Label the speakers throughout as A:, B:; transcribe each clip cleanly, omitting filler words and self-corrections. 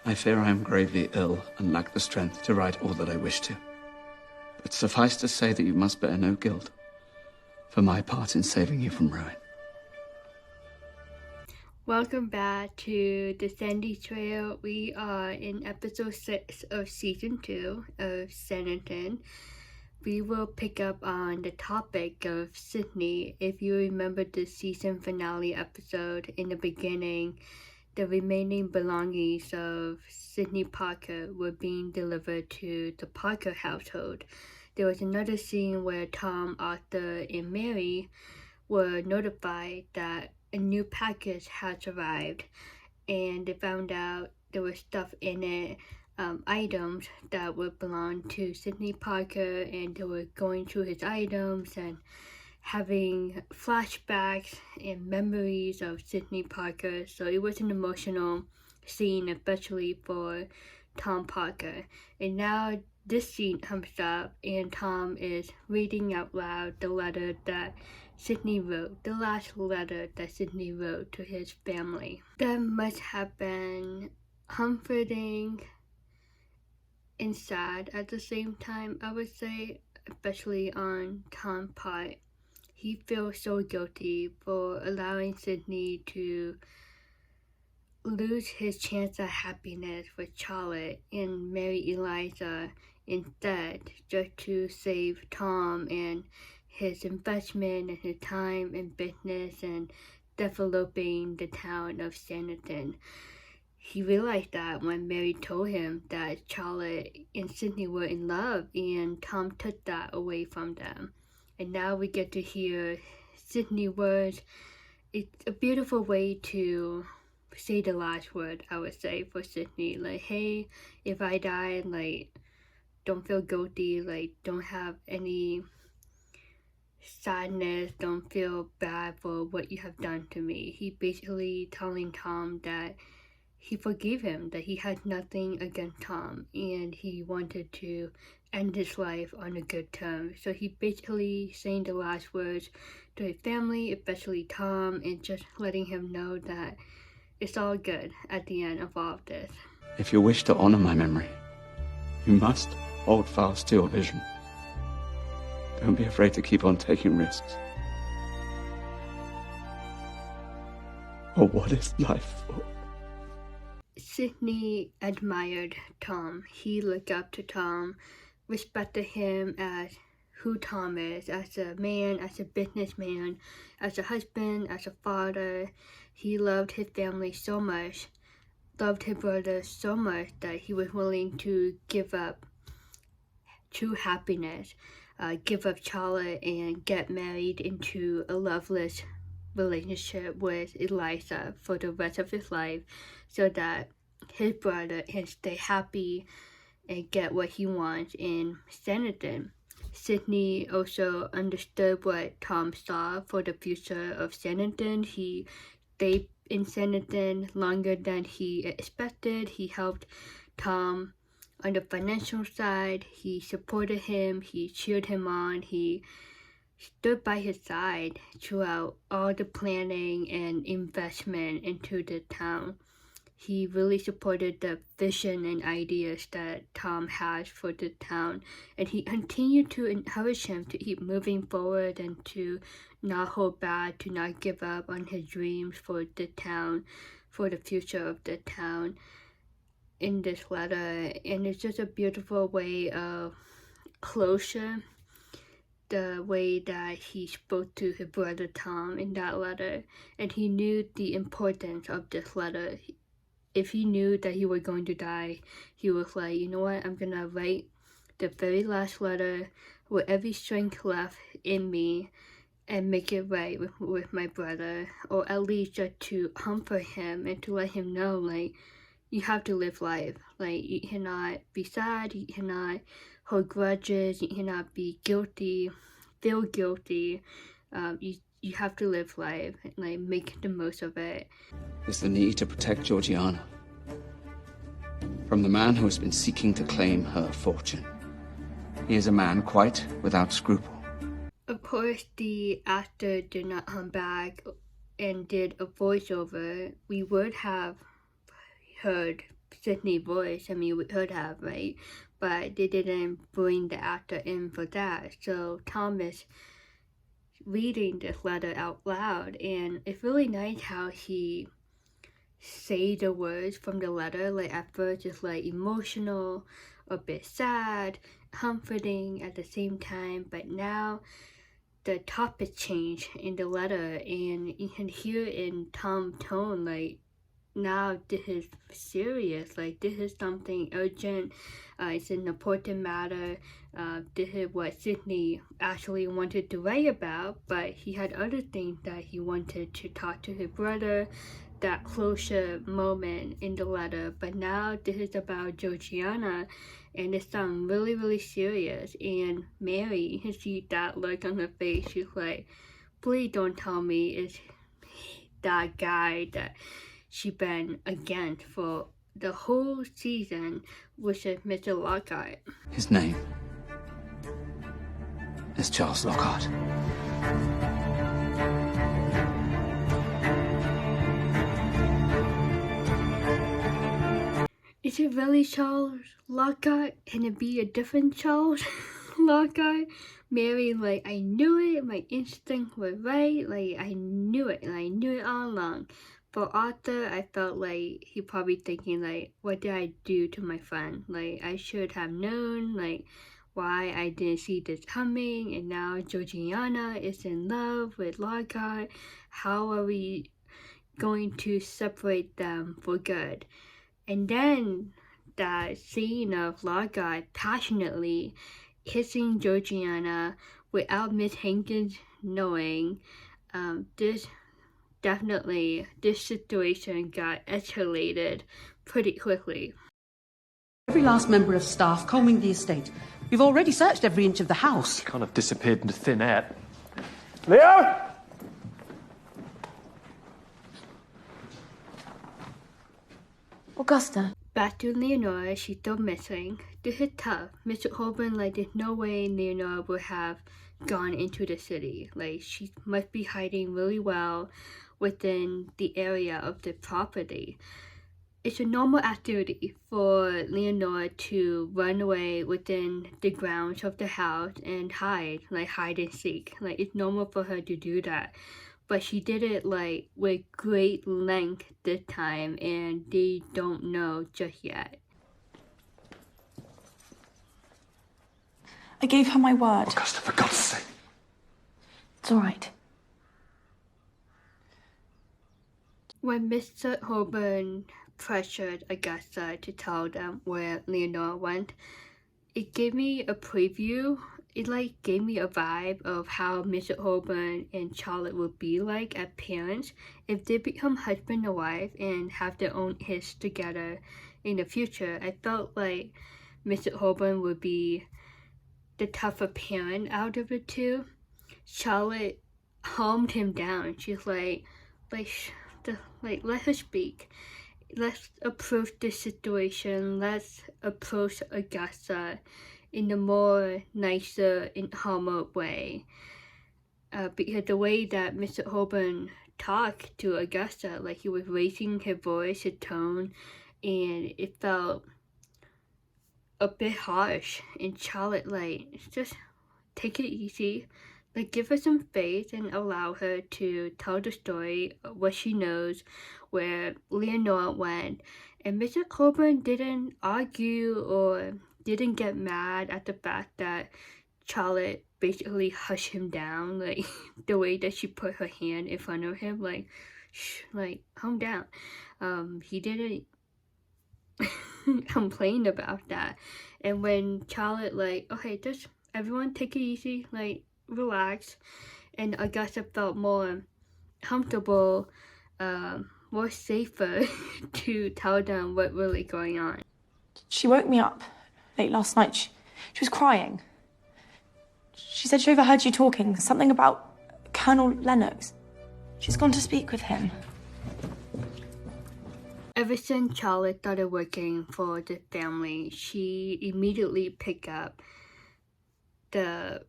A: I fear I am gravely ill and lack the strength to write all that I wish to. But suffice to say that you must bear no guilt for my part in saving you from ruin.
B: Welcome back to the Sandy Trail. We are in episode 6 of season 2 of Sanditon. We will pick up on the topic of Sydney. If you remember the season finale episode in the beginning, the remaining belongings of Sydney Parker were being delivered to the Parker household. There was another scene where Tom, Arthur, and Mary were notified that a new package has arrived, and they found out there was stuff in it, items that would belong to Sydney Parker, and they were going through his items and having flashbacks and memories of Sydney Parker. So it was an emotional scene, especially for Tom Parker. And now this scene comes up and Tom is reading out loud the letter that Sydney wrote, the last letter that Sydney wrote to his family. That must have been comforting and sad at the same time, I would say, especially on Tom's part. He feels so guilty for allowing Sydney to lose his chance at happiness with Charlotte and marry Eliza instead, just to save Tom and his investment and his time in business and developing the town of Sanditon. He realized that when Mary told him that Charlotte and Sydney were in love, and Tom took that away from them. And now we get to hear Sydney's words. It's a beautiful way to say the last word, I would say, for Sydney. Like, hey, if I die, like, don't feel guilty, like, don't have any sadness, don't feel bad for what you have done to me. He basically telling Tom that he forgave him, that he had nothing against Tom, and he wanted to end his life on a good term. So he basically saying the last words to his family, especially Tom, and just letting him know that it's all good at the end of all of this.
A: If you wish to honor my memory, you must hold fast to your vision. Don't be afraid to keep on taking risks. Or what is life for?
B: Sydney admired Tom. He looked up to Tom, respected him as who Tom is, as a man, as a businessman, as a husband, as a father. He loved his family so much, loved his brother so much that he was willing to give up true happiness, give up Charlotte and get married into a loveless relationship with Eliza for the rest of his life, so that his brother can stay happy and get what he wants in Sanditon. Sydney also understood what Tom saw for the future of Sanditon. He stayed in Sanditon longer than he expected. He helped Tom on the financial side. He supported him. He cheered him on. He stood by his side throughout all the planning and investment into the town. He really supported the vision and ideas that Tom has for the town, and he continued to encourage him to keep moving forward and to not hold back, to not give up on his dreams for the town, for the future of the town in this letter. And it's just a beautiful way of closure, the way that he spoke to his brother Tom in that letter, and he knew the importance of this letter. If he knew that he was going to die, he was like, you know what, I'm gonna write the very last letter with every strength left in me and make it right with my brother, or at least just to comfort him and to let him know, like, you have to live life. Like, you cannot be sad, you cannot hold grudges, you cannot be guilty, feel guilty. You have to live life, like, make the most of it.
A: Is the need to protect Georgiana from the man who has been seeking to claim her fortune. He is a man quite without scruple.
B: Of course the actor did not come back and did a voiceover, we would have heard Sydney's voice. I mean, we could have, right? But they didn't bring the actor in for that. So Thomas reading this letter out loud, and it's really nice how he say the words from the letter. Like at first it's like emotional, a bit sad, comforting at the same time, but now the topic changed in the letter, and you can hear in Tom's tone, like, now this is serious, like this is something urgent, it's an important matter, this is what Sydney actually wanted to write about, but he had other things that he wanted to talk to his brother, that closure moment in the letter, but now this is about Georgiana, and it sounds really, really serious, and Mary, you can see that look on her face, she's like, please don't tell me it's that guy that she been against for the whole season, which is Mr. Lockhart.
A: His name is Charles Lockhart.
B: Is it really Charles Lockhart? Can it be a different Charles Lockhart? Mary, like, I knew it, my instinct was right, like, I knew it, and I knew it all along. For Arthur, I felt like he probably thinking, like, what did I do to my friend? Like, I should have known, like, why I didn't see this coming, and now Georgiana is in love with Lockhart. How are we going to separate them for good? And then that scene of Lockhart passionately kissing Georgiana without Miss Hankins knowing, this situation got escalated pretty quickly.
C: Every last member of staff combing the estate. We've already searched every inch of the house.
D: He kind of disappeared into thin air. Leo!
E: Augusta.
B: Back to Leonora, she's still missing. This is tough. Mr. Holborn, like, there's no way Leonora would have gone into the city. Like, she must be hiding really well within the area of the property. It's a normal activity for Leonora to run away within the grounds of the house and hide, like hide and seek. Like, it's normal for her to do that. But she did it, like, with great length this time, and they don't know just yet.
E: I gave her my word.
D: Augusta, for God's sake.
E: It's all right.
B: When Mr. Holborn pressured Augusta to tell them where Leonora went, it gave me a preview. It like gave me a vibe of how Mr. Holborn and Charlotte would be like as parents if they become husband and wife and have their own kids together in the future. I felt like Mr. Holborn would be the tougher parent out of the two. Charlotte calmed him down. She's like let her speak. Let's approach this situation. Let's approach Augusta in a more nicer and calmer way. Because the way that Mr. Holborn talked to Augusta, like he was raising his voice, his tone, and it felt a bit harsh. And Charlotte, like, just take it easy. Like, give her some faith and allow her to tell the story, what she knows, where Leonora went. And Mr. Holborn didn't argue or didn't get mad at the fact that Charlotte basically hushed him down, like the way that she put her hand in front of him, like, shh, like, calm down. He didn't complain about that. And when Charlotte, like, okay, just everyone take it easy, like, relax, and Augusta felt more comfortable, more safer to tell them what really going on.
E: She woke me up late last night. She was crying. She said she overheard you talking, something about Colonel Lennox. She's gone to speak with him.
B: Ever since Charlotte started working for the family, she immediately picked up the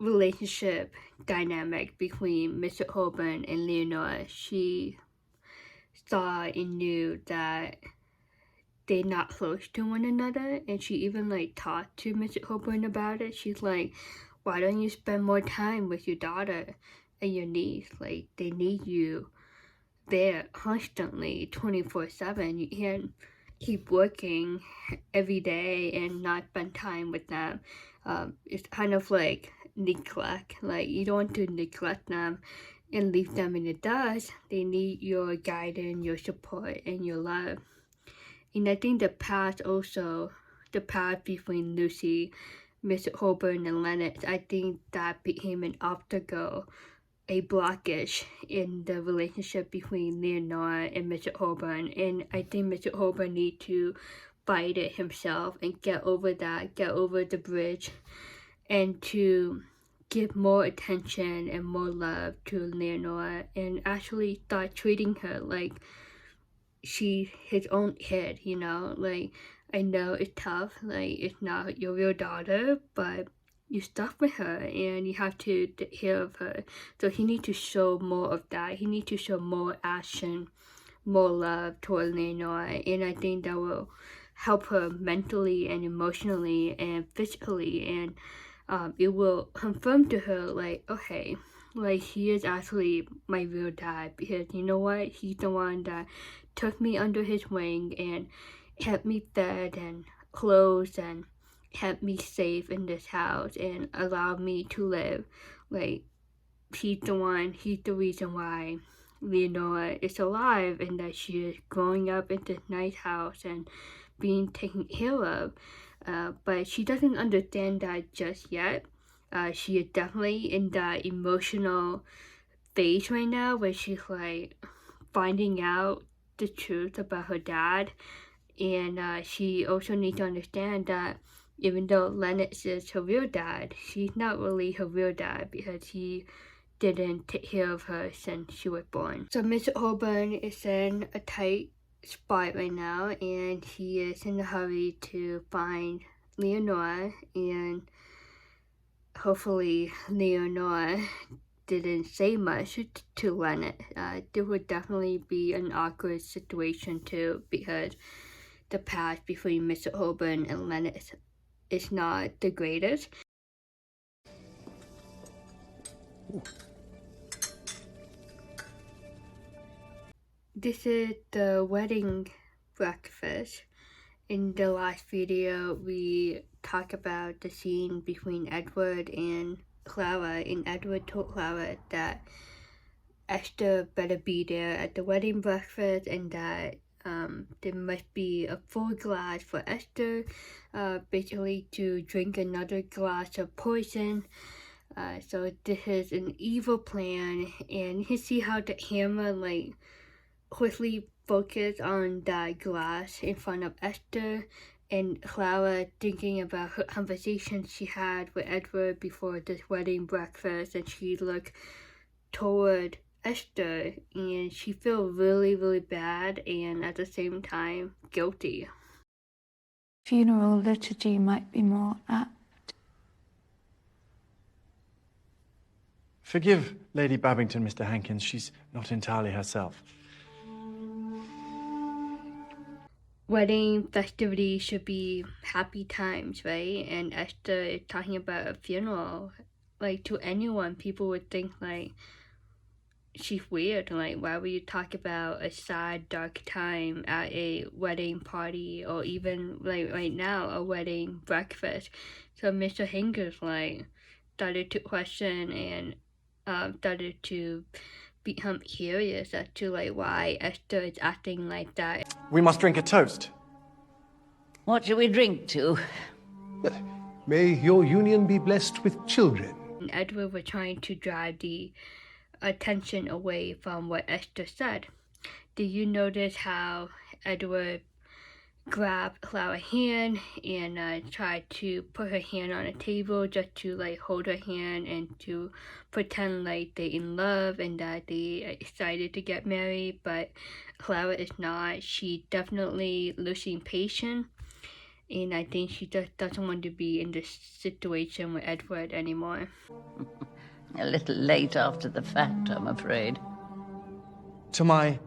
B: relationship dynamic between Mr. Heybourne and Leonora. She saw and knew that they're not close to one another, and she even like talked to Mr. Heybourne about it. She's like, why don't you spend more time with your daughter and your niece? Like, they need you there constantly 24/7. You can't keep working every day and not spend time with them. It's kind of like neglect. Like, you don't want to neglect them and leave them in the dust. They need your guidance, your support, and your love. And I think the path between Lucy, Mr. Heybourne, and Leonard, I think that became an obstacle, a blockage in the relationship between Leonora and Mr. Heybourne. And I think Mr. Heybourne needs to fight it himself and get over that, get over the bridge, and to give more attention and more love to Leonora and actually start treating her like she's his own kid, you know? Like, I know it's tough, like, it's not your real daughter, but you stuck with her and you have to take care of her. So he needs to show more of that. He needs to show more action, more love toward Leonora, and I think that will help her mentally and emotionally and physically, and it will confirm to her, like, okay, like, he is actually my real dad, because you know what, he's the one that took me under his wing and kept me fed and clothed and kept me safe in this house and allowed me to live. Like, he's the reason why Leonora is alive and that she is growing up in this nice house and being taken care of. But she doesn't understand that just yet. She is definitely in that emotional phase right now where she's like finding out the truth about her dad, and she also needs to understand that even though Lennox is her real dad, she's not really her real dad because he didn't take care of her since she was born. So Mr. Heybourne is in a tight spot right now, and he is in a hurry to find Leonora, and hopefully Leonora didn't say much to Leonard. There would definitely be an awkward situation too, because the path between Mr. Heybourne and Leonard is not the greatest. Ooh. This is the wedding breakfast. In the last video, we talked about the scene between Edward and Clara, and Edward told Clara that Esther better be there at the wedding breakfast, and that there must be a full glass for Esther, basically to drink another glass of poison. So this is an evil plan, and you can see how the camera like quickly focus on that glass in front of Esther, and Clara thinking about her conversation she had with Edward before this wedding breakfast, and she looked toward Esther and she feels really, really bad and at the same time guilty.
E: Funeral liturgy might be more apt.
D: Forgive Lady Babington, Mr. Hankins. She's not entirely herself.
B: Wedding festivities should be happy times, right? And Esther is talking about a funeral. Like, to anyone, people would think, like, she's weird. Like, why would you talk about a sad, dark time at a wedding party, or even, like, right now, a wedding breakfast? So Mr. Hankins, like, started to question and started to become curious as to, like, why Esther is acting like that.
D: We must drink a toast.
F: What shall we drink to?
G: May your union be blessed with children.
B: And Edward was trying to drive the attention away from what Esther said. Did you notice how Edward grabbed Clara's hand and tried to put her hand on a table just to, like, hold her hand and to pretend like they're in love and that they are excited to get married? But Clara is not. She definitely losing patience, and I think she just doesn't want to be in this situation with Edward anymore.
F: A little late after the fact, I'm afraid.
D: To my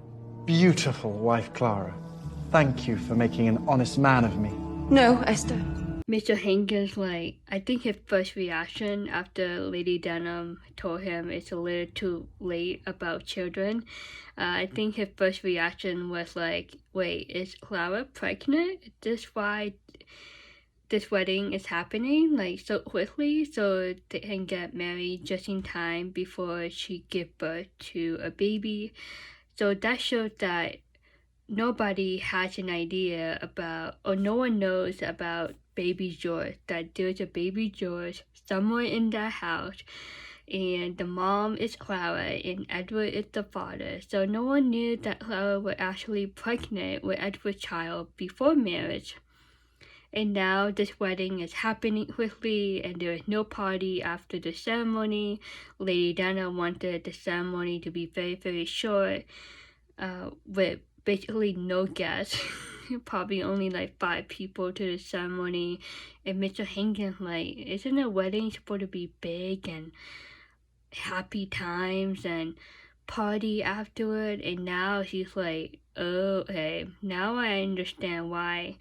D: beautiful wife, Clara, thank you for making an honest man of me.
E: No, Esther.
B: Mr. Hankins, I think his first reaction after Lady Denham told him it's a little too late about children, I think his first reaction was wait, is Clara pregnant? Is this why this wedding is happening so quickly so they can get married just in time before she give birth to a baby? So that shows that nobody has an idea about, or no one knows about baby George, that there's a baby George somewhere in that house, and the mom is Clara and Edward is the father. So no one knew that Clara was actually pregnant with Edward's child before marriage. And now this wedding is happening quickly and there is no party after the ceremony. Lady Diana wanted the ceremony to be very, very short, with basically no guests. Probably only 5 people to the ceremony. And Mr. Hankins isn't a wedding supposed to be big and happy times and party afterward? And now she's like, oh, okay, now I understand why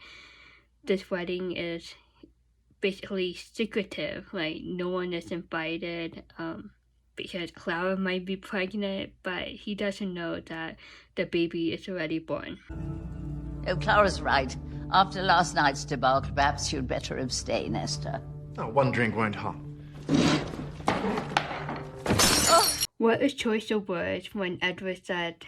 B: this wedding is basically secretive. No one is invited, because Clara might be pregnant, but he doesn't know that the baby is already born.
F: Oh, Clara's right. After last night's debacle, perhaps you'd better abstain, Esther.
D: Oh, one drink won't harm.
B: What a choice of words when Edward said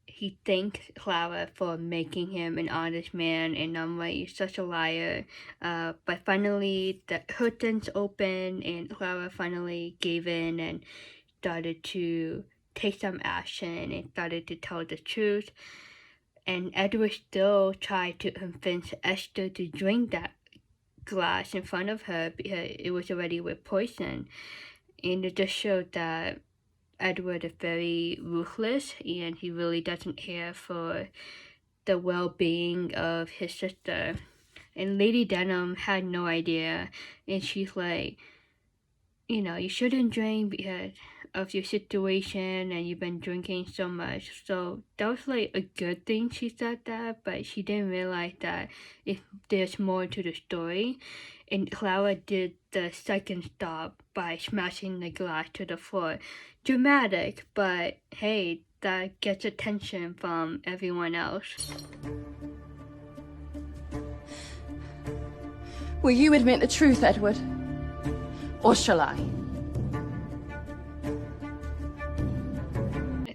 B: he thanked Clara for making him an honest man, and I'm like, you're such a liar. But finally, the curtains opened, and Clara finally gave in and started to take some action and started to tell the truth. And Edward still tried to convince Esther to drink that glass in front of her because it was already with poison. And it just showed that Edward is very ruthless and he really doesn't care for the well-being of his sister. And Lady Denham had no idea, and she's like, you shouldn't drink because of your situation and you've been drinking so much. So that was a good thing she said that, but she didn't realize that if there's more to the story. And Clara did the second stop by smashing the glass to the floor. Dramatic, but hey, that gets attention from everyone else.
E: Will you admit the truth, Edward? Or shall I?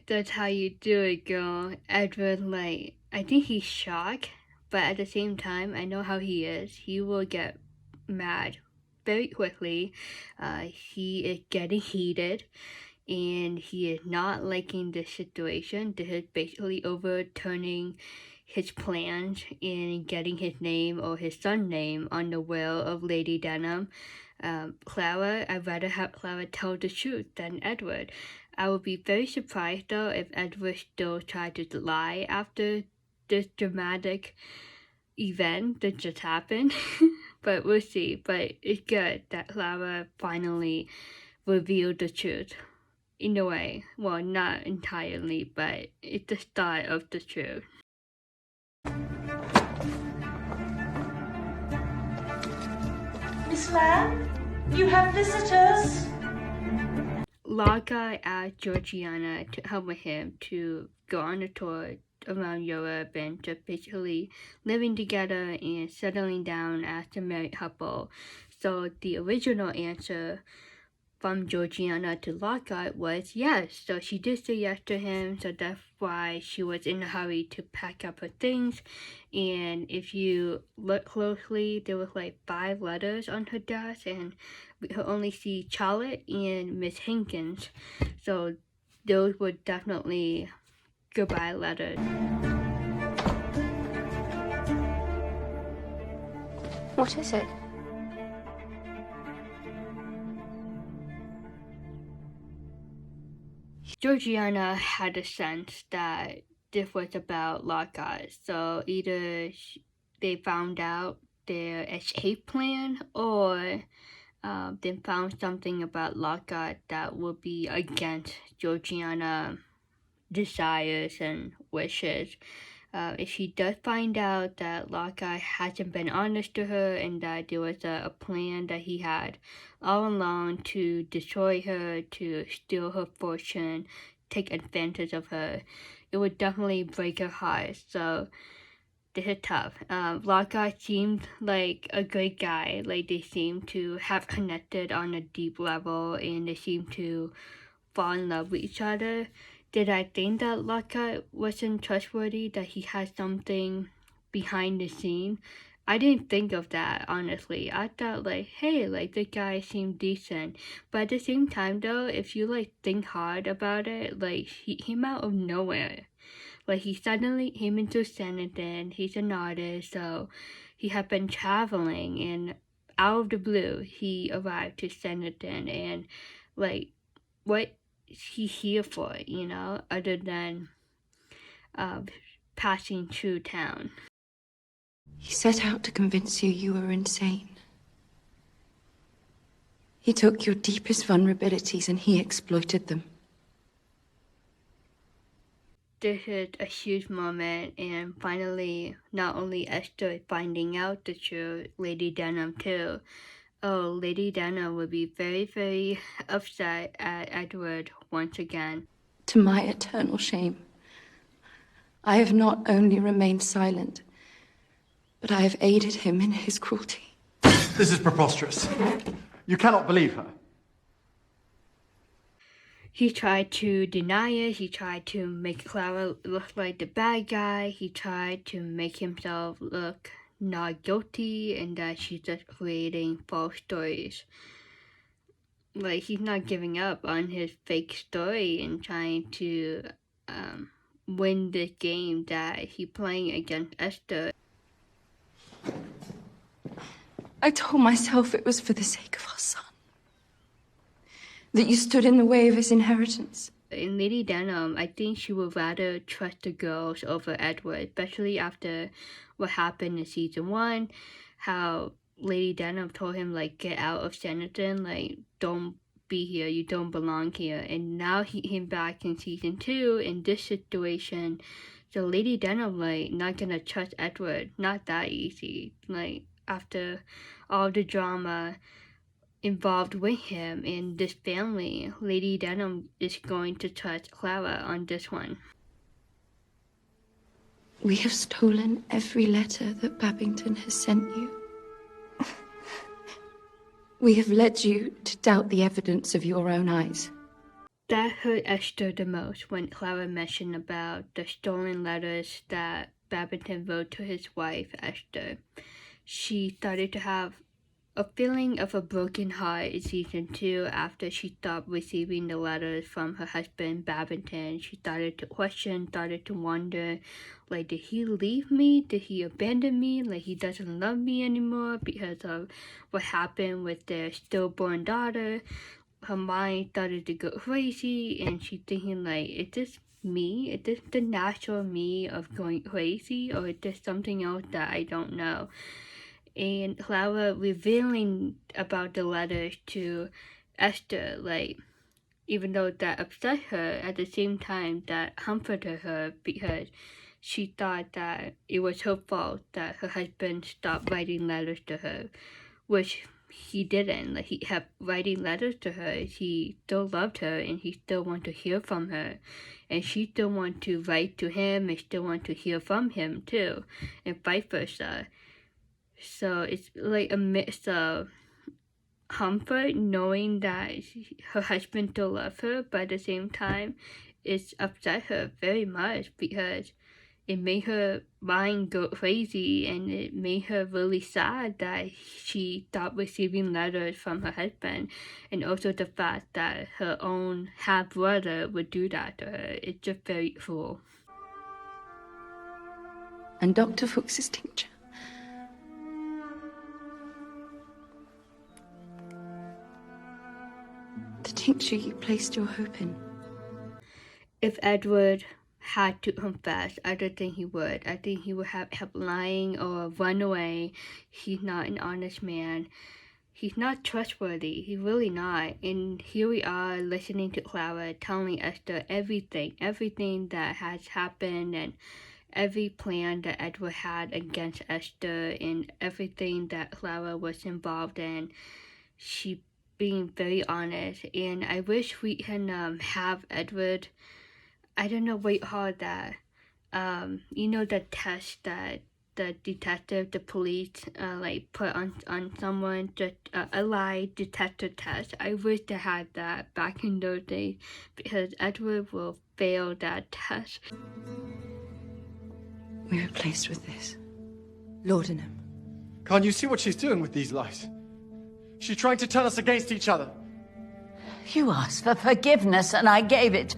B: That's how you do it, girl. Edward, I think he's shocked, but at the same time, I know how he is. He will get mad very quickly. He is getting heated, and he is not liking this situation. This is basically overturning his plans and getting his name or his son's name on the will of Lady Denham. Clara, I'd rather have Clara tell the truth than Edward. I would be very surprised though if Edward still tried to lie after this dramatic event that just happened. But we'll see. But it's good that Clara finally revealed the truth. In a way. Well, not entirely, but it's the start of the truth.
H: Miss Lamb, you have visitors.
B: Lockhart asked Georgiana to help with him to go on a tour around Europe and just basically living together and settling down as a married couple. So the original answer from Georgiana to Lockhart was yes. So she did say yes to him, so that's why she was in a hurry to pack up her things. And if you look closely, there was 5 letters on her desk, and we could only see Charlotte and Miss Hankins. So those were definitely goodbye letters.
E: What is it?
B: Georgiana had a sense that this was about Lockhart, so either they found out their escape plan, or then found something about Lockhart that would be against Georgiana's desires and wishes. If she does find out that Lockhart hasn't been honest to her and that there was a plan that he had all along to destroy her, to steal her fortune, take advantage of her, it would definitely break her heart. So this is tough. Lockhart seemed like a great guy. Like, they seem to have connected on a deep level, and they seem to fall in love with each other. Did I think that Lockhart wasn't trustworthy, that he had something behind the scene? I didn't think of that, honestly. I thought, like, hey, like, the guy seemed decent. But at the same time, though, if you, like, think hard about it, like, he came out of nowhere. Like, he suddenly came into Sanditon. He's an artist, so he had been traveling, and out of the blue, he arrived to Sanditon, and, like, what he here for, you know, other than passing through town.
I: He set out to convince you were insane. He took your deepest vulnerabilities and he exploited them.
B: This is a huge moment, and finally, not only Esther finding out the truth, Lady Denham too. Oh, Lady Denham would be very, very upset at Edward once again.
I: To my eternal shame, I have not only remained silent, but I have aided him in his cruelty.
D: This is preposterous. You cannot believe her.
B: He tried to deny it. He tried to make Clara look like the bad guy. He tried to make himself look not guilty and that she's just creating false stories. Like, he's not giving up on his fake story and trying to win this game that he's playing against Esther.
I: I told myself it was for the sake of our son, that you stood in the way of his inheritance.
B: In Lady Denham, I think she would rather trust the girls over Edward, especially after what happened in season 1, how Lady Denham told him, like, get out of Sanditon, like, don't be here, you don't belong here. And now he came back in season 2 in this situation. So Lady Denham, like, not gonna trust Edward, not that easy. Like, after all the drama involved with him and this family, Lady Denham is going to trust Clara on this one.
I: We have stolen every letter that Babington has sent you. We have led you to doubt the evidence of your own eyes.
B: That hurt Esther the most when Clara mentioned about the stolen letters that Babington wrote to his wife, Esther. She started to have a feeling of a broken heart in season 2 after she stopped receiving the letters from her husband, Babington. She started to question, started to wonder, like, did he leave me? Did he abandon me? Like, he doesn't love me anymore because of what happened with their stillborn daughter. Her mind started to go crazy, and she's thinking, like, is this me? Is this the natural me of going crazy, or is this something else that I don't know? And Clara revealing about the letters to Esther, like, even though that upset her, at the same time that comforted her because she thought that it was her fault that her husband stopped writing letters to her, which he didn't. Like, he kept writing letters to her. He still loved her and he still wanted to hear from her, and she still wanted to write to him and still want to hear from him too, and vice versa. So it's like a mix of comfort knowing that her husband still loves her, but at the same time it's upset her very much because it made her mind go crazy, and it made her really sad that she stopped receiving letters from her husband, and also the fact that her own half-brother would do that to her. It's just very cruel.
I: And Dr. Fuchs's tincture. The tincture you placed your hope in.
B: If Edward had to confess. I don't think he would. I think he would have kept lying or run away. He's not an honest man. He's not trustworthy. He's really not. And here we are listening to Clara telling Esther everything that has happened, and every plan that Edward had against Esther, and everything that Clara was involved in. She being very honest, and I wish we can have Edward, I don't know what you call that, the test that the detective, the police, put on someone, just a lie detector test. I wish they had that back in those days, because Edward will fail that test.
I: We were placed with this. Laudanum.
D: Can't you see what she's doing with these lies? She's trying to turn us against each other.
F: You asked for forgiveness and I gave it.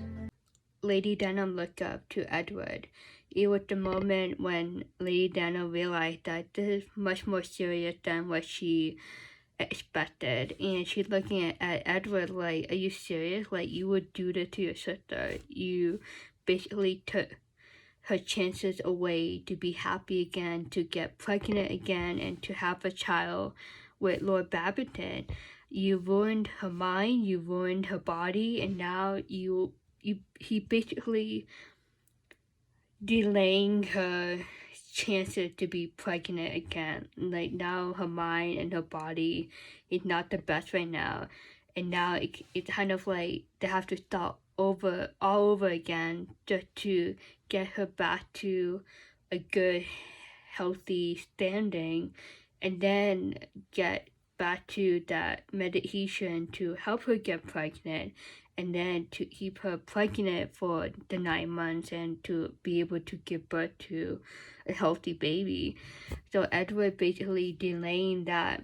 B: Lady Denham looked up to Edward. It was the moment when Lady Denham realized that this is much more serious than what she expected. And she's looking at Edward like, are you serious? Like, you would do this to your sister. You basically took her chances away to be happy again, to get pregnant again, and to have a child with Lord Babington. You ruined her mind, you ruined her body, and now he basically delaying her chances to be pregnant again. Like, now her mind and her body is not the best right now, and now it's kind of like they have to start all over again just to get her back to a good, healthy standing, and then get back to that medication to help her get pregnant, and then to keep her pregnant for the 9 months and to be able to give birth to a healthy baby. So Edward basically delaying that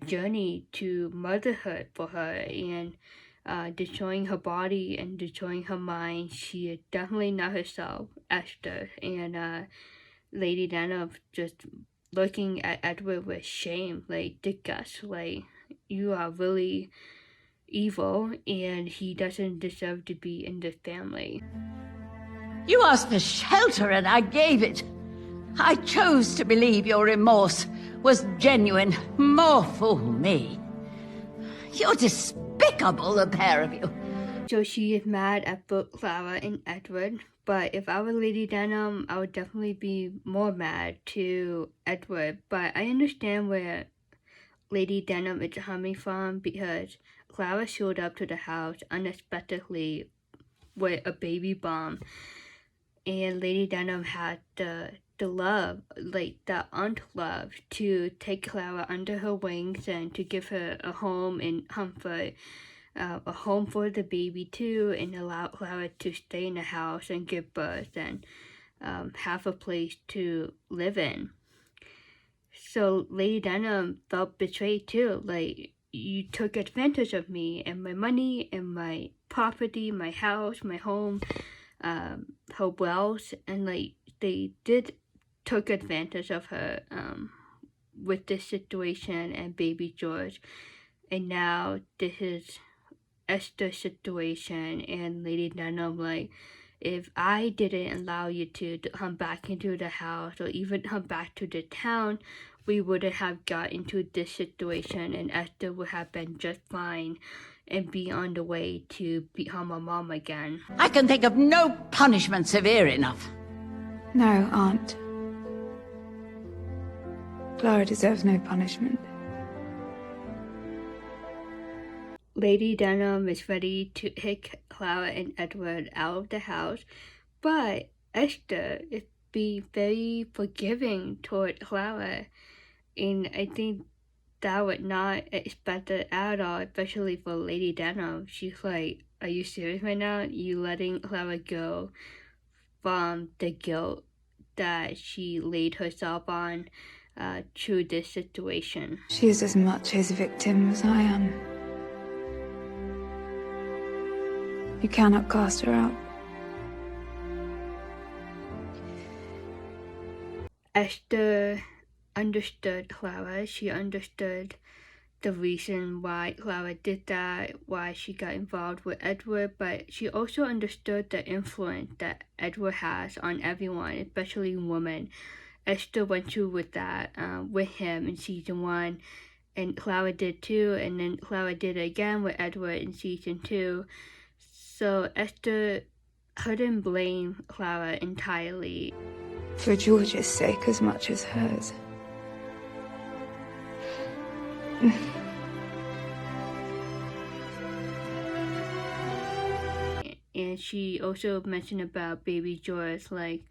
B: journey to motherhood for her, and destroying her body and destroying her mind. She is definitely not herself, Esther. And Lady Denham just looking at Edward with shame, like disgust, like, you are really evil and he doesn't deserve to be in this family.
F: You asked for shelter and I gave it. I chose to believe your remorse was genuine. More fool me. You're despicable, the pair of you.
B: So she is mad at both Clara and Edward, but if I were Lady Denham, I would definitely be more mad to Edward. But I understand where Lady Denham is coming from, because Clara showed up to the house unexpectedly with a baby bomb, and Lady Denham had the love, like the aunt love, to take Clara under her wings and to give her a home and comfort, a home for the baby too, and allow Clara to stay in the house and give birth and have a place to live in. So Lady Denham felt betrayed too, like, you took advantage of me and my money and my property, my house, my home, her wealth, and like they took advantage of her with this situation and baby George. And now this is Esther's situation, and Lady Denham, like, if I didn't allow you to come back into the house or even come back to the town, we wouldn't have got into this situation, and Esther would have been just fine and be on the way to become a mom again.
F: I can think of no punishment severe enough.
J: No, Aunt. Clara deserves no punishment.
B: Lady Denham is ready to kick Clara and Edward out of the house, but Esther is being very forgiving toward Clara, and I think that would not expected at all, especially for Lady Denham. She's like, are you serious right now? You letting Clara go from the guilt that she laid herself on through this situation?
J: She is as much his victim as I am. You cannot cast her out.
B: Esther understood Clara. She understood the reason why Clara did that, why she got involved with Edward, but she also understood the influence that Edward has on everyone, especially women. Esther went through with that with him in season 1, and Clara did too, and then Clara did it again with Edward in season 2. So Esther couldn't blame Clara entirely.
J: For George's sake as much as hers.
B: And she also mentioned about baby George, like,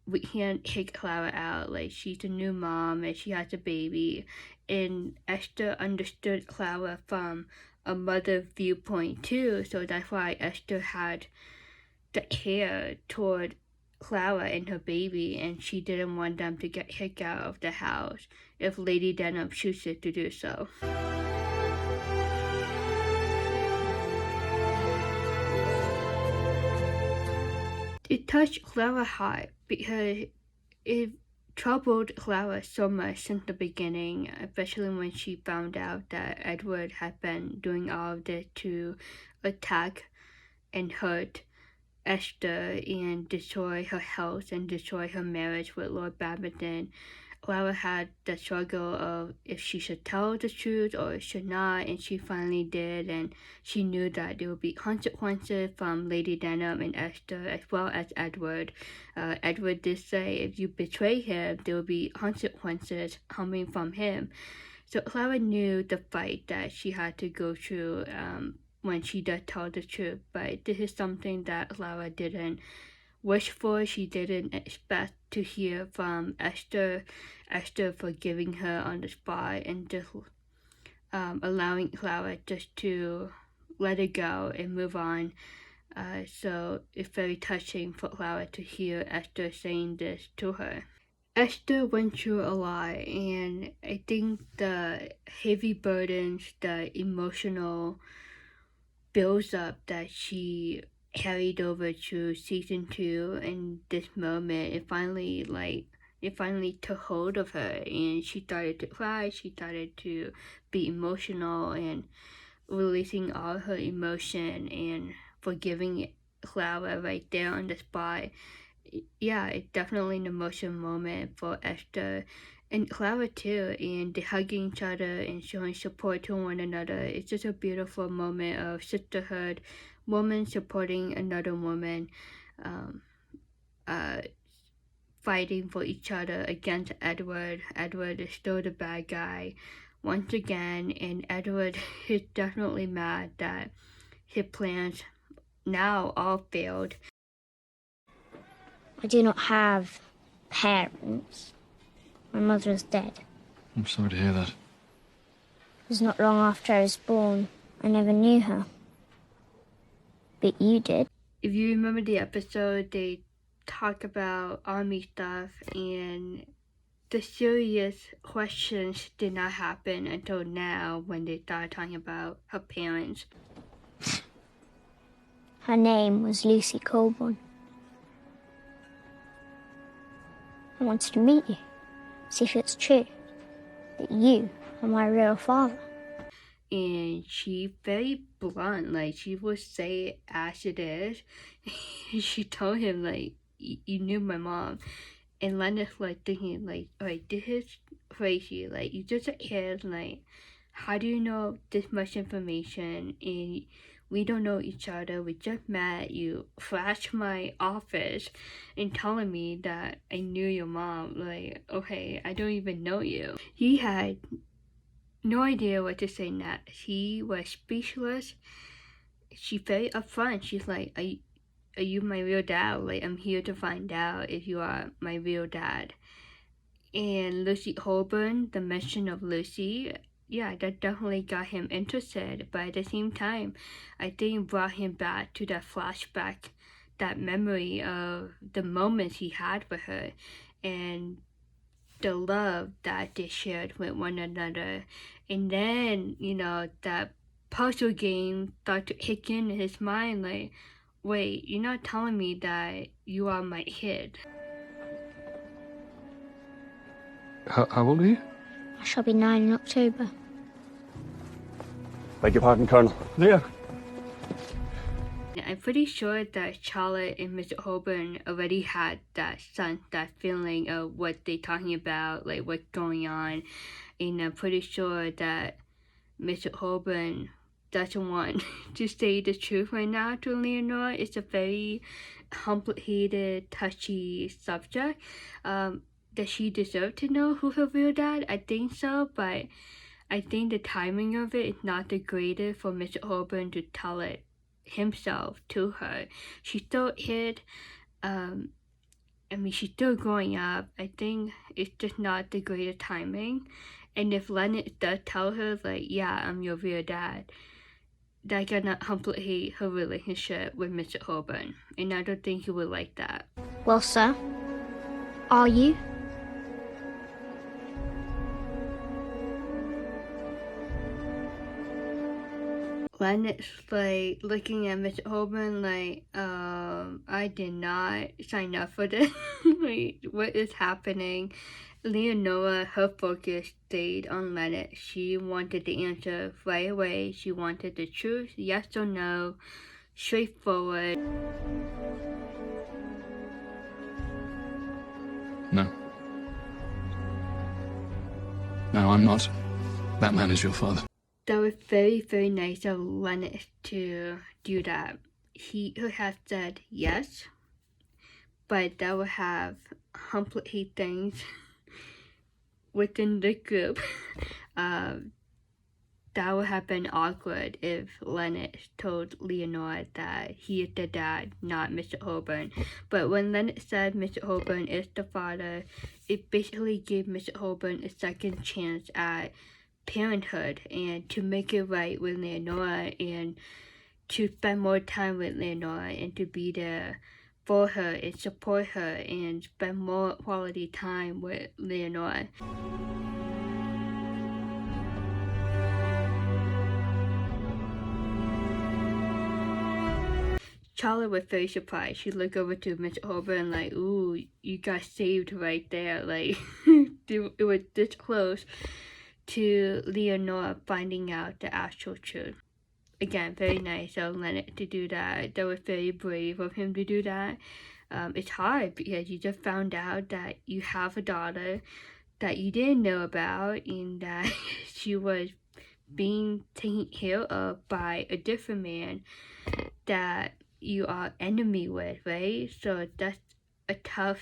B: we can't kick Clara out, like, she's a new mom and she has a baby. And Esther understood Clara from a mother viewpoint too, so that's why Esther had the care toward Clara and her baby, and she didn't want them to get kicked out of the house if Lady Denham chooses to do so. It touched Clara's heart because it troubled Clara so much since the beginning, especially when she found out that Edward had been doing all of this to attack and hurt Esther and destroy her health and destroy her marriage with Lord Babington. Clara had the struggle of if she should tell the truth or should not, and she finally did, and she knew that there would be consequences from Lady Denham and Esther as well as Edward. Edward did say if you betray him, there will be consequences coming from him. So Clara knew the fight that she had to go through when she did tell the truth, but this is something that Clara didn't wish for. She didn't expect to hear from Esther forgiving her on the spot and just allowing Clara just to let it go and move on. So it's very touching for Clara to hear Esther saying this to her. Esther went through a lot, and I think the heavy burdens, the emotional builds up that she carried over to season 2, and this moment, it finally took hold of her, and she started to cry, she started to be emotional and releasing all her emotion and forgiving Clara right there on the spot. Yeah, it's definitely an emotional moment for Esther and Clara too, and they hugging each other and showing support to one another. It's just a beautiful moment of sisterhood, woman supporting another woman, fighting for each other against Edward. Edward is still the bad guy once again, and Edward is definitely mad that his plans now all failed.
K: I do not have parents. My mother is dead.
L: I'm sorry to hear that.
K: It was not long after I was born. I never knew her. But you did.
B: If you remember the episode, they talk about army stuff, and the serious questions did not happen until now when they started talking about her parents.
K: Her name was Lucy Colborne. I wanted to meet you, see if it's true that you are my real father.
B: And she very blunt, like, she would say it as it is. She told him, like, you knew my mom. And Leonard's like thinking, like, this is crazy. Like, you're just a kid, like, how do you know this much information? And we don't know each other. We just met. You flashed my office and telling me that I knew your mom. Like, okay, I don't even know you. He had no idea what to say next. He was speechless. She very upfront. She's like, are you my real dad? Like, I'm here to find out if you are my real dad. And Lucy Holborn, the mention of Lucy, yeah, that definitely got him interested. But at the same time, I think it brought him back to that flashback, that memory of the moments he had with her and the love that they shared with one another. And then, you know, that puzzle game started to kick in his mind, like, wait, you're not telling me that you are my kid.
L: How old are you?
K: I shall be 9 in October.
L: Beg your pardon, Colonel. Leo.
B: I'm pretty sure that Charlotte and Mr. Heybourne already had that sense, that feeling of what they're talking about, like what's going on. And I'm pretty sure that Mr. Heybourne doesn't want to say the truth right now to Leonora. It's a very complicated, touchy subject. Does she deserve to know who her real dad? I think so, but I think the timing of it is not the greatest for Mr. Heybourne to tell it himself to her. She's still hid. She's still growing up. I think it's just not the greatest timing. And if Leonard does tell her, like, yeah, I'm your real dad, that's gonna complicate her relationship with Mr. Heybourne. And I don't think he would like that.
K: Well, sir, are you?
B: Leonard's like looking at Mr. Heybourne like, I did not sign up for this. Like, what is happening? Leonora, her focus stayed on Leonard. She wanted the answer right away. She wanted the truth, yes or no, straightforward.
M: No. No, I'm not. That man is your father.
B: That was very, very nice of Leonard to do that. He could have said yes, but that would have complicated things within the group. That would have been awkward if Leonard told Leonora that he is the dad, not Mr. Heybourne. But when Leonard said Mr. Heybourne is the father, it basically gave Mr. Heybourne a second chance at parenthood and to make it right with Leonora and to spend more time with Leonora and to be there for her and support her and spend more quality time with Leonora. Clara was very surprised. She looked over to Mr. Heybourne like, ooh, you got saved right there. Like, it was this close to Leonora finding out the actual truth. Again, very nice of Leonard to do that. That was very brave of him to do that. It's hard because you just found out that you have a daughter that you didn't know about and that she was being taken care of by a different man that you are enemy with, right? So that's a tough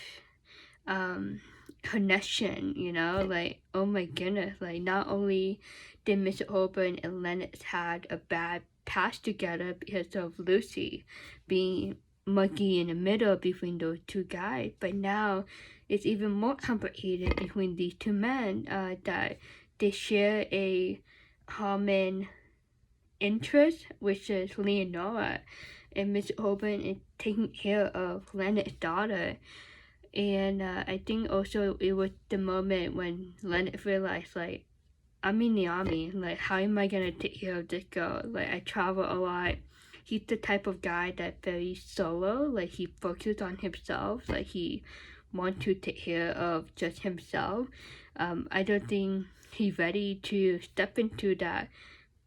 B: connection, you know, like, oh my goodness, like, not only did Mr. Heybourne and Leonard had a bad past together because of Lucy being muggy in the middle between those two guys, but now it's even more complicated between these two men, that they share a common interest, which is Leonora, and Mr. Heybourne is taking care of Leonard's daughter. And I think also it was the moment when Leonard realized, like, I'm in the army, like, how am I gonna take care of this girl? Like, I travel a lot. He's the type of guy that's very solo, like, he focuses on himself, like, he wants to take care of just himself. I don't think he's ready to step into that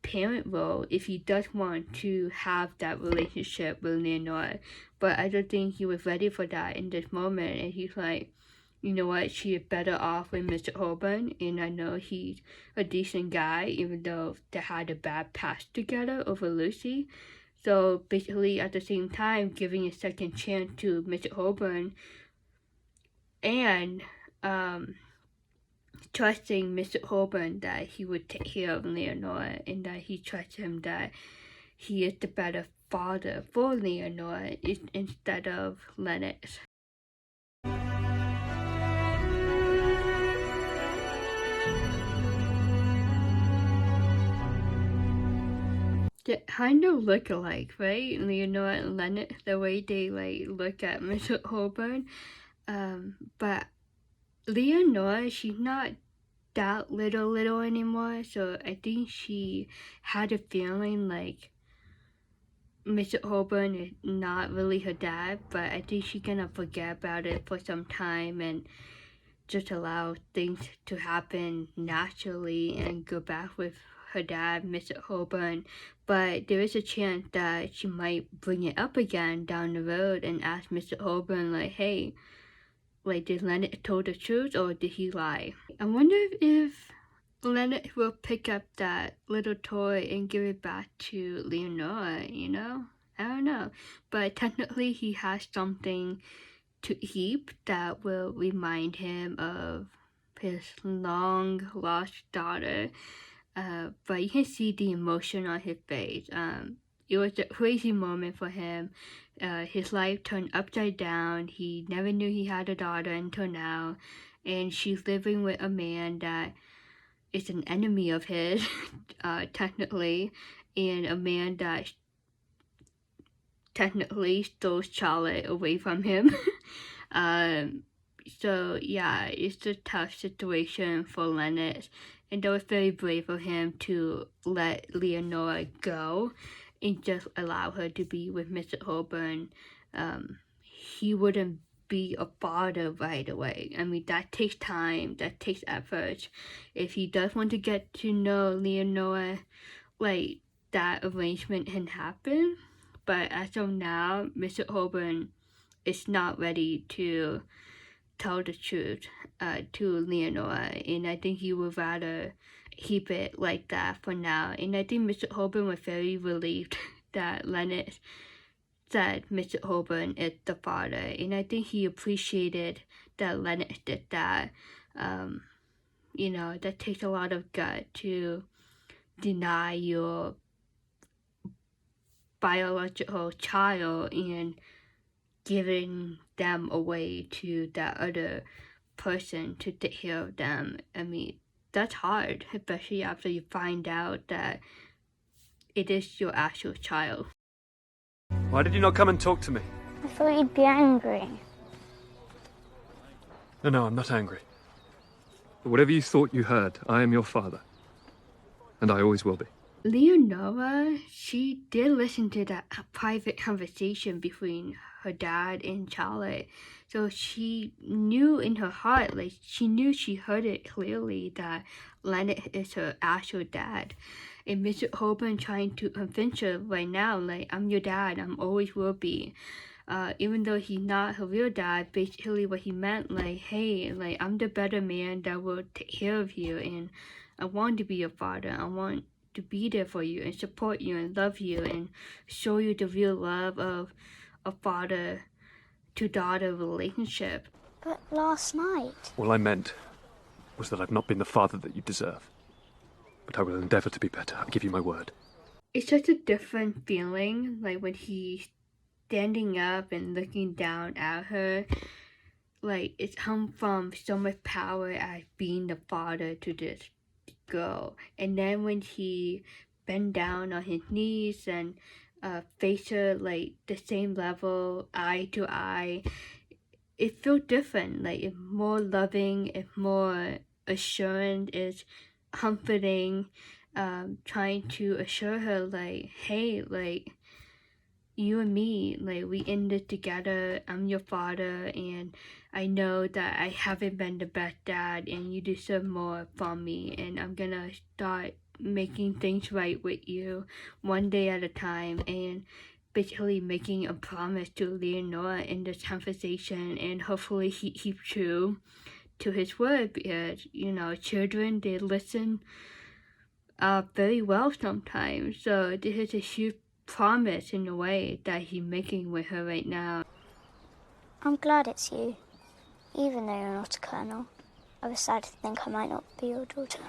B: parent role if he does want to have that relationship with Leonora. But I don't think he was ready for that in this moment, and he's like, you know what, she is better off with Mr. Heybourne, and I know he's a decent guy, even though they had a bad past together over Lucy. So basically, at the same time, giving a second chance to Mr. Heybourne and trusting Mr. Heybourne that he would take care of Leonora and that he trusts him that he is the better father for Leonora instead of Leonard. They kind of look alike, right? Leonora and Leonard, the way they like look at Mr. Heybourne. But Leonora, she's not that little anymore, so I think she had a feeling like Mr. Heybourne is not really her dad, but I think she's gonna forget about it for some time and just allow things to happen naturally and go back with her dad, Mr. Heybourne, but there is a chance that she might bring it up again down the road and ask Mr. Heybourne, like, hey, like, did Leonard tell the truth or did he lie? I wonder if Leonard will pick up that little toy and give it back to Leonora, you know? I don't know. But technically he has something to keep that will remind him of his long lost daughter. But you can see the emotion on his face. It was a crazy moment for him. His life turned upside down. He never knew he had a daughter until now. And she's living with a man that is an enemy of his, technically. And a man that technically stole Charlotte away from him. So yeah, it's a tough situation for Leonard. And that was very brave of him to let Leonora go and just allow her to be with Mr. Heybourne. He wouldn't be a father right away. I mean, that takes time, that takes effort. If he does want to get to know Leonora, like, that arrangement can happen. But as of now, Mr. Heybourne is not ready to tell the truth to Leonora, and I think he would rather keep it like that for now. And I think Mr. Heybourne was very relieved that Leonard said Mr. Heybourne is the father, and I think he appreciated that Leonard did that. You know, that takes a lot of gut to deny your biological child and giving them away to that other person to take care of them. I mean, that's hard, especially after you find out that it is your actual child.
L: Why did you not come and talk to me?
K: I thought you'd be angry.
M: No, I'm not angry. But whatever you thought you heard, I am your father. And I always will be.
B: Leonora, she did listen to that private conversation between her dad and Charlotte. So she knew in her heart, like, she heard it clearly that Leonard is her actual dad. And Mr. Heybourne trying to convince her right now, like, I'm your dad, I'm always will be. Even though he's not her real dad, basically what he meant, like, hey, like, I'm the better man that will take care of you, and I want to be your father. I want to be there for you and support you and love you and show you the real love of a father to daughter relationship.
K: But last night...
M: All I meant was that I've not been the father that you deserve. But I will endeavour to be better, I give you my word.
B: It's just a different feeling, like when he's standing up and looking down at her. Like, it's come from so much power as being the father to this girl. And then when he bent down on his knees and face her like the same level, eye to eye, it felt different. Like, it's more loving, it's more assurance, it's comforting, trying to assure her, like, hey, like, you and me, like, we in this together. I'm your father, and I know that I haven't been the best dad, and you deserve more from me, and I'm gonna start making things right with you one day at a time. And basically making a promise to Leonora in this conversation, and hopefully he keeps true to his word, because, you know, children, they listen very well sometimes. So this is a huge promise in a way that he's making with her right now.
K: I'm glad it's you, even though you're not a colonel. I was sad to think I might not be your daughter.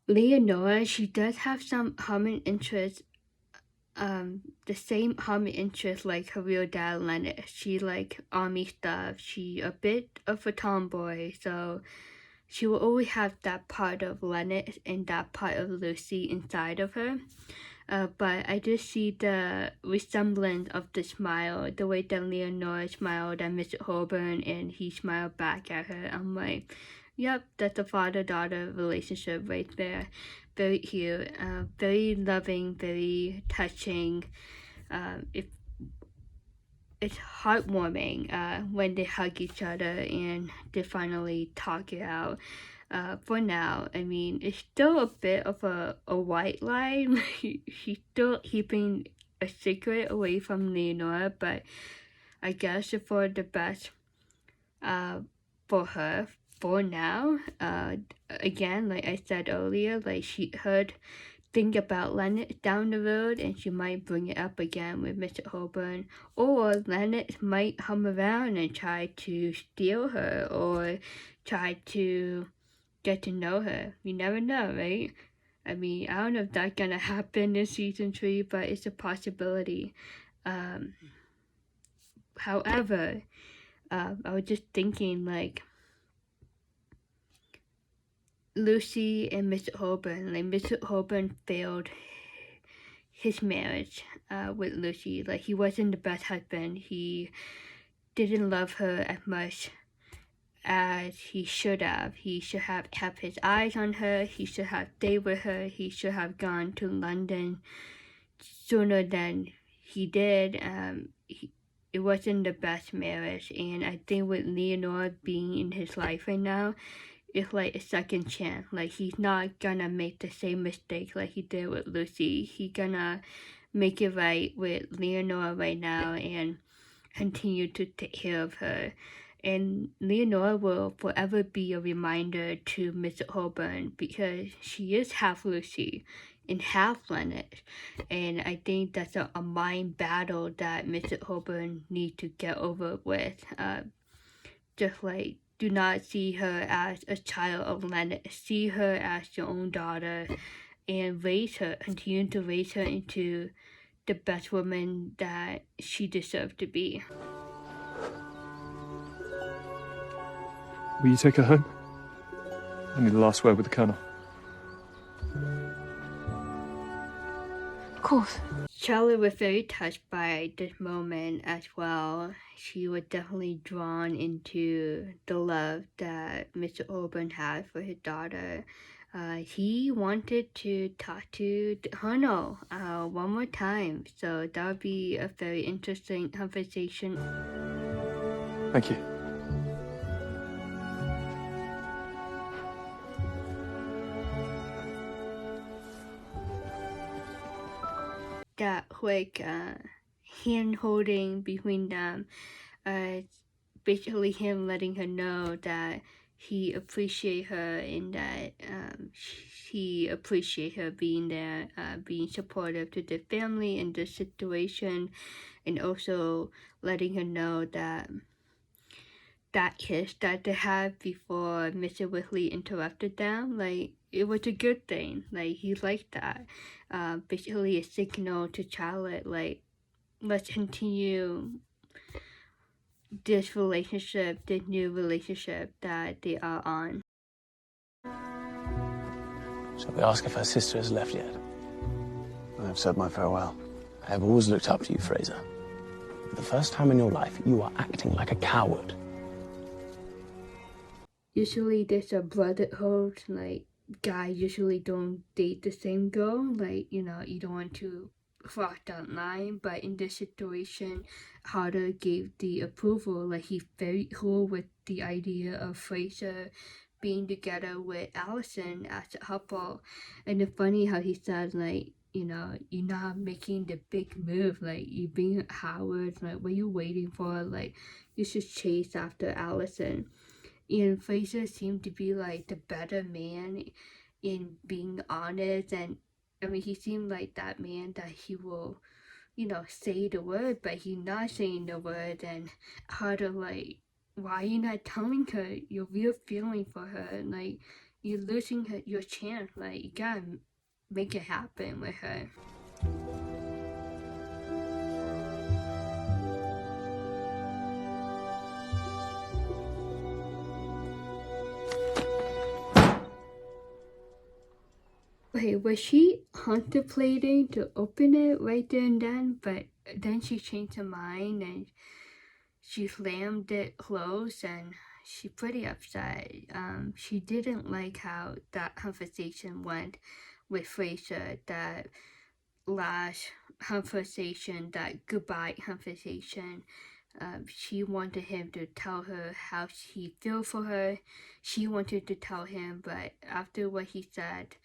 B: Leonora, she does have some common interests, the same common interests like her real dad Leonard. She like army stuff. She a bit of a tomboy, so she will always have that part of Leonard and that part of Lucy inside of her. But I just see the resemblance of the smile, the way that Leonora smiled at Mr. Heybourne and he smiled back at her. I'm like, yep, that's a father-daughter relationship right there. Very cute, very loving, very touching. it's heartwarming when they hug each other and they finally talk it out. For now, I mean, it's still a bit of a white line. She's still keeping a secret away from Leonora, but I guess it's for the best for her for now. Again, like I said earlier, like she heard think about Leonard down the road and she might bring it up again with Mr. Heybourne, or Leonard might come around and try to steal her or try to get to know her. You never know, right? I mean, I don't know if that's gonna happen in season 3, but it's a possibility. However, I was just thinking, like, Lucy and Mr. Heybourne, like, Mr. Heybourne failed his marriage with Lucy. Like, he wasn't the best husband. He didn't love her as much as he should have. He should have kept his eyes on her. He should have stayed with her. He should have gone to London sooner than he did. It wasn't the best marriage, and I think with Leonora being in his life right now, it's like a second chance. Like, he's not gonna make the same mistake like he did with Lucy. He's gonna make it right with Leonora right now and continue to take care of her. And Leonora will forever be a reminder to Mr. Heybourne because she is half Lucy and half Leonard. And I think that's a mind battle that Mr. Heybourne needs to get over with. Just like, do not see her as a child of Leonard. See her as your own daughter and raise her, continue to raise her into the best woman that she deserves to be.
M: Will you take her home? I need the last word with the Colonel.
E: Of course.
B: Charlotte was very touched by this moment as well. She was definitely drawn into the love that Mr. Heybourne had for his daughter. He wanted to talk to the Colonel one more time, so that would be a very interesting conversation.
M: Thank you.
B: That quick hand holding between them, basically him letting her know that he appreciates her and that he appreciates her being there, being supportive to the family in this situation, and also letting her know that that kiss that they had before Mr. Weasley interrupted them, like, it was a good thing. Like, he liked that. Basically a signal to Charlotte, like, let's continue this relationship, this new relationship that they are on.
N: Shall we ask if her sister has left yet?
O: I've said my farewell.
N: I have always looked up to you, Fraser. For the first time in your life, you are acting like a coward.
B: Usually there's a brotherhood, like, guys usually don't date the same girl, like, you know, you don't want to cross that line, but in this situation, Harder gave the approval. Like, he's very cool with the idea of Fraser being together with Allison as a couple. And it's funny how he said, like, you know, you're not making the big move, like, you being Howard, like, what are you waiting for? Like, you should chase after Allison. And Fraser seemed to be like the better man in being honest, and I mean, he seemed like that man that he will, you know, say the word, but he's not saying the word. And Harder, like, why are you not telling her your real feeling for her? Like, you're losing your chance. Like, you gotta make it happen with her. Okay, was she contemplating to open it right there and then? But then she changed her mind and she slammed it closed, and she's pretty upset. She didn't like how that conversation went with Fraser that last conversation, that goodbye conversation. She wanted him to tell her how he feels for her. She wanted to tell him, but after what he said,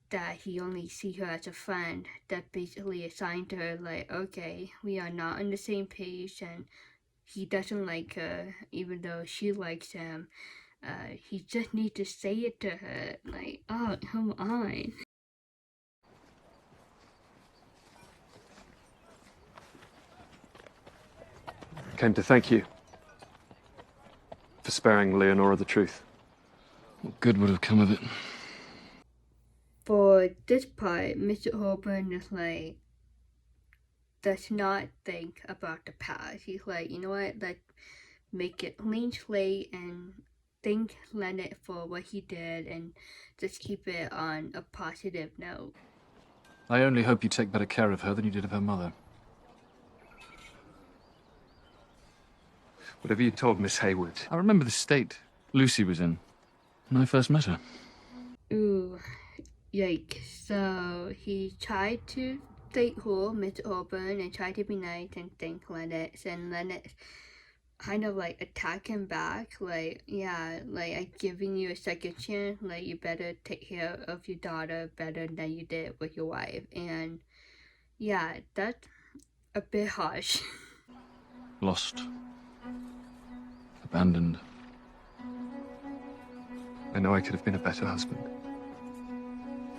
B: that he only see her as a friend, that basically assigned to her like, okay, we are not on the same page, and he doesn't like her, even though she likes him. He just needs to say it to her, like, oh, come on.
M: Came to thank you for sparing Leonora the truth.
P: What good would have come of it?
B: For this part, Mr. Heybourne is like, does not think about the past. He's like, you know what, let's make it clean slate and thank Leonard for what he did and just keep it on a positive note.
P: I only hope you take better care of her than you did of her mother.
M: Whatever you told Miss Hayward.
P: I remember the state Lucy was in when I first met her.
B: Ooh, yikes. So he tried to thank her, Mr. Heybourne, and tried to be nice and thank Leonard, and Leonard kind of like attack him back, like, yeah, like, I'm giving you a second chance, like, you better take care of your daughter better than you did with your wife. And yeah, that's a bit harsh.
P: Lost. Abandoned.
M: I know I could have been a better husband,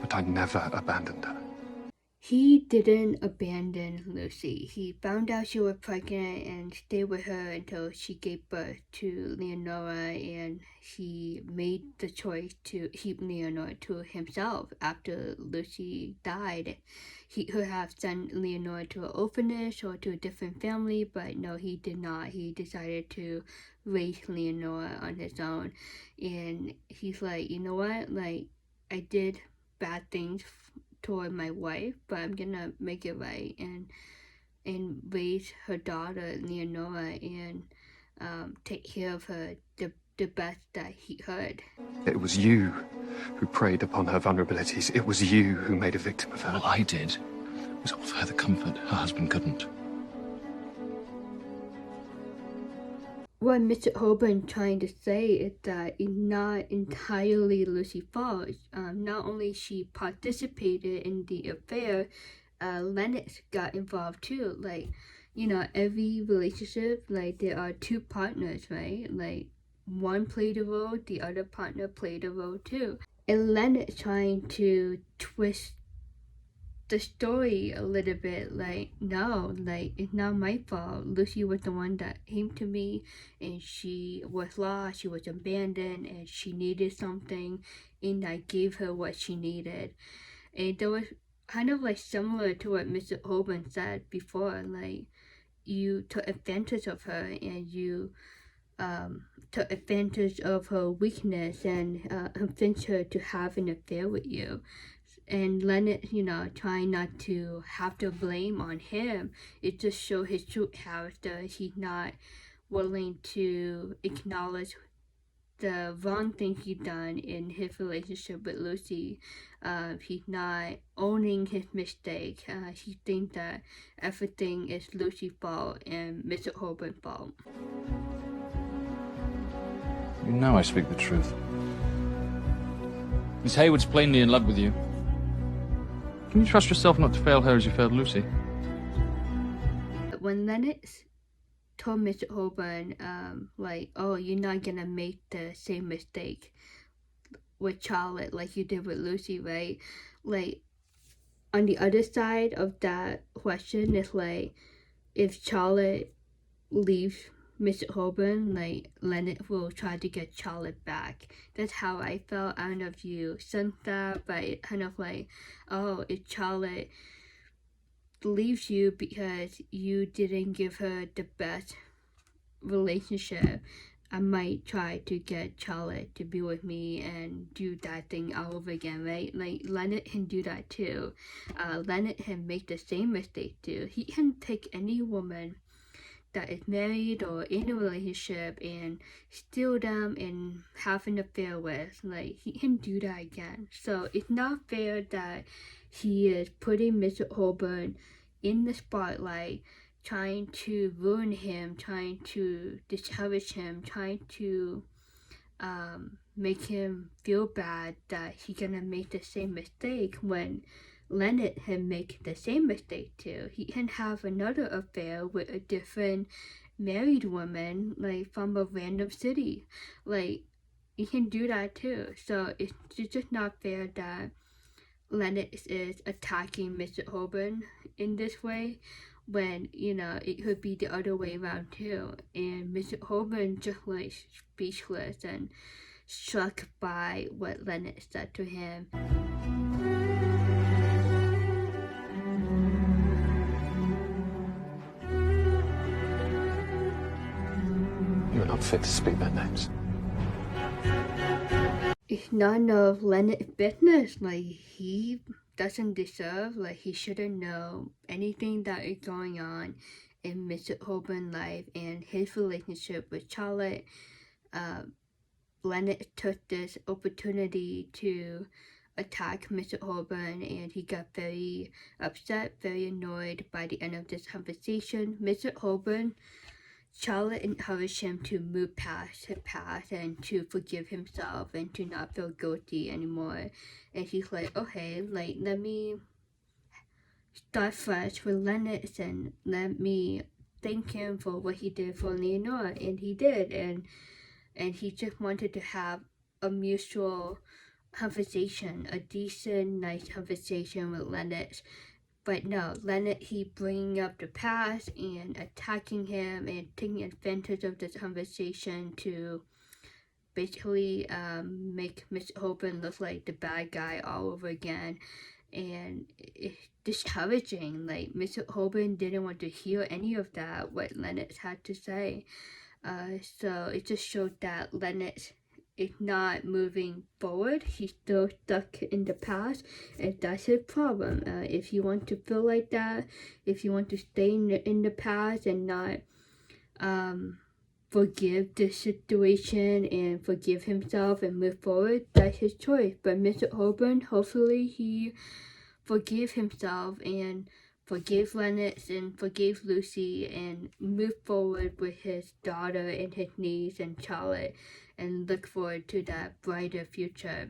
M: but I never abandoned her.
B: He didn't abandon Lucy. He found out she was pregnant and stayed with her until she gave birth to Leonora, and he made the choice to keep Leonora to himself after Lucy died. He could have sent Leonora to an orphanage or to a different family, but no, he did not. He decided to raise Leonora on his own, and he's like, you know what, like, I did bad things toward my wife, but I'm gonna make it right and raise her daughter Leonora and take care of her the best that he could.
M: It was you who preyed upon her vulnerabilities. It was you who made a victim of her.
P: All I did was offer her the comfort her husband couldn't.
B: What Mr. Heybourne trying to say is that it's not entirely Lucy's fault. Not only she participated in the affair, Leonard got involved too. Like, you know, every relationship, like, there are two partners, right? Like, one played a role, the other partner played a role too. And Leonard trying to twist the story a little bit, like, no, like, it's not my fault. Lucy was the one that came to me, and she was lost, she was abandoned, and she needed something, and I gave her what she needed. And that was kind of like similar to what Mr. Heybourne said before, like, you took advantage of her, and you took advantage of her weakness and convinced her to have an affair with you. And Leonard, you know, trying not to have the blame on him, it just showed his true character. He's not willing to acknowledge the wrong thing he done in his relationship with Lucy. He's not owning his mistake. He thinks that everything is Lucy's fault and Mr. Heybourne's fault.
P: You know I speak the truth. Miss Hayward's plainly in love with you. Can you trust yourself not to fail her as you failed Lucy?
B: When Leonard told Mr. Heybourne, like, oh, you're not gonna make the same mistake with Charlotte like you did with Lucy, right? Like, on the other side of that question is like, if Charlotte leaves Mr. Heybourne, like, Leonard will try to get Charlotte back. That's how I felt. I don't know if you sensed that, but it kind of like, oh, if Charlotte leaves you because you didn't give her the best relationship, I might try to get Charlotte to be with me and do that thing all over again, right? Like, Leonard can do that too. Leonard can make the same mistake too. He can take any woman that is married or in a relationship and steal them and have an affair with. Like, he can do that again. So it's not fair that he is putting Mr. Heybourne in the spotlight, trying to ruin him, trying to discourage him, trying to make him feel bad that he's gonna make the same mistake when Leonard had make the same mistake too. He can have another affair with a different married woman, like from a random city. Like, he can do that too. So it's just not fair that Leonard is attacking Mr. Heybourne in this way, when, you know, it could be the other way around too. And Mr. Heybourne just like speechless and struck by what Leonard said to him.
O: You're not fit to speak their names.
B: It's none of Leonard's business. Like, he doesn't deserve, like, he shouldn't know anything that is going on in Mr. Heybourne's life and his relationship with Charlotte. Leonard took this opportunity to attack Mr. Heybourne, and he got very upset, very annoyed by the end of this conversation. Mr. Heybourne, Charlotte encouraged him to move past his past and to forgive himself and to not feel guilty anymore. And he's like, okay, like, let me start fresh with Leonard and let me thank him for what he did for Leonora. And he did. And he just wanted to have a mutual conversation, a decent, nice conversation with Leonard. But no, Leonard, he bringing up the past and attacking him and taking advantage of this conversation to basically make Mr. Heybourne look like the bad guy all over again. And it's discouraging. Like, Mr. Heybourne didn't want to hear any of that, what Leonard had to say. So it just showed that Leonard is not moving forward. He's still stuck in the past, and that's his problem. If you want to feel like that, if you want to stay in the past and not forgive the situation and forgive himself and move forward, that's his choice. But Mr. Heybourne, hopefully he forgive himself and forgive Leonard and forgive Lucy and move forward with his daughter and his niece and Charlotte and look forward to that brighter future.